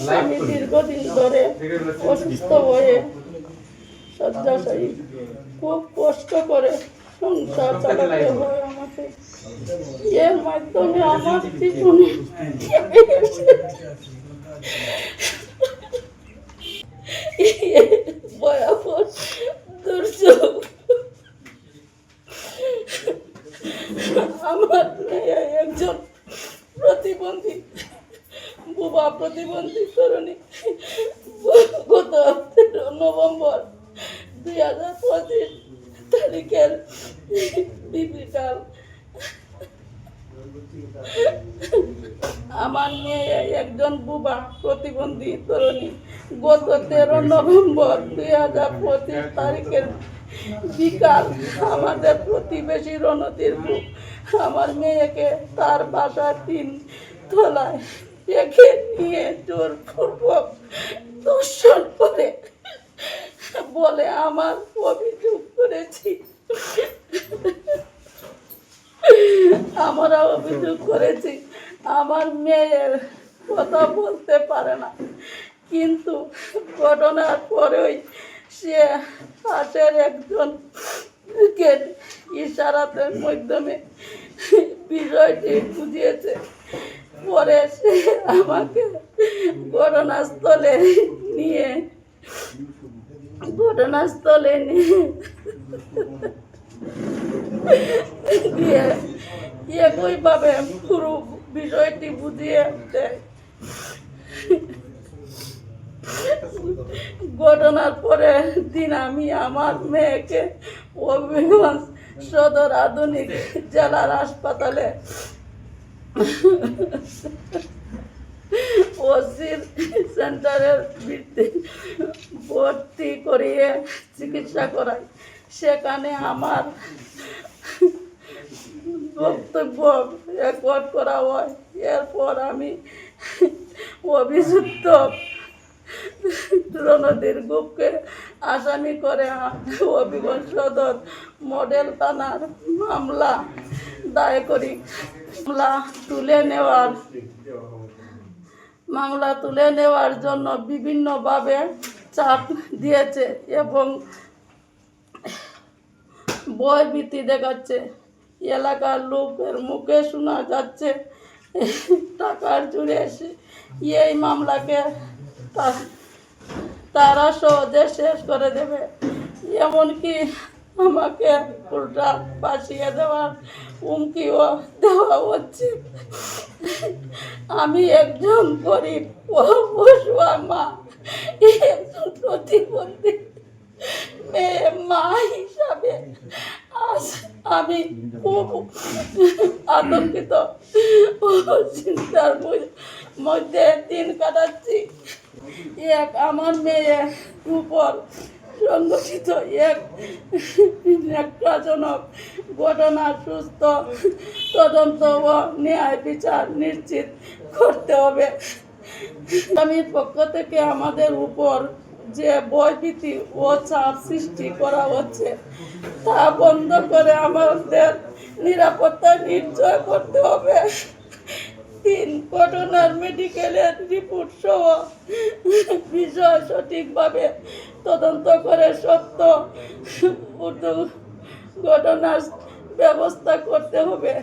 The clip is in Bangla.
স্বামী দীর্ঘদিন ধরে অসুস্থ হয়ে শয্যাশায়ী। খুব কষ্ট করে সংসার চালাতে হয় আমাকে। এর মাধ্যমে আমার জীবনে ভয়াবহ দুর্যোগ। আমার মেয়ে একজন প্রতিবন্ধী, বুবা প্রতিবন্ধী তরুণী। গত 13 নভেম্বর 2025 তারিখের বিকাল আমার মেয়ে একজন বুবা প্রতিবন্ধী তরুণী। গত 13 নভেম্বর 2025 তারিখের বিকাল আমাদের প্রতিবেশী রণতির আমার মেয়েকে তার বাসার 3 তলায় রেখে নিয়ে জোরপূর্বক ধর্ষণ করে বলে আমার অভিযোগ করেছি। আমরা অভিযোগ করেছি আমার মেয়ের কথা বলতে পারে না, কিন্তু ঘটনার পরেই সে পাশের একজনকে ইশারাতের মাধ্যমে বিষয়টি বুঝিয়েছে। পরে সে আমাকে ঘটনাস্থলে নিয়ে একইভাবে পুরো বিষয়টি বুঝিয়ে দেয়। ঘটনার পরে দিন আমি আমার মেয়েকে হবিগঞ্জ সদর আধুনিক জেলার হাসপাতালে ওসির সেন্টারের ভর্তি করিয়ে চিকিৎসা করাই। সেখানে আমার বক্তব্য রেকর্ড করা হয়। এরপর আমি অভিযুক্ত রণধীর গুপকে আসামি করে হবিগঞ্জ সদর মডেল থানার মামলা দায়ের করি। মামলা তুলে নেওয়ার জন্য বিভিন্নভাবে চাপ দিয়েছে এবং ভয়ভীতি দেখাচ্ছে। এলাকার লোকের মুখে শোনা যাচ্ছে টাকার জোরে এই মামলাকে তারা সহজে শেষ করে দেবে, এমনকি আমাকে উল্টা ফাঁসিয়ে দেওয়ার হুমকিও দেওয়া হচ্ছে। আমি একজন গরিব অসহায় মা, একজন প্রতিবন্ধী মেয়ে মা হিসাবে আজ আমি খুব আতঙ্কিত ও চিন্তার মধ্যে দিন কাটাচ্ছি। আমার মেয়ের উপর সংঘটিত এক নেকড়াজনক ঘটনা সুস্থ তদন্ত ও ন্যায় বিচার নিশ্চিত করতে হবে। আসামির পক্ষ থেকে আমাদের উপর যে ভয়ভীতি ও চাপ সৃষ্টি করা হচ্ছে তা বন্ধ করে আমাদের নিরাপত্তা নিশ্চয় করতে হবে। 3 ঘটনার মেডিকেলের রিপোর্ট সহ বিষয় সঠিকভাবে তদন্ত করে সত্য ঘটনার ব্যবস্থা করতে হবে।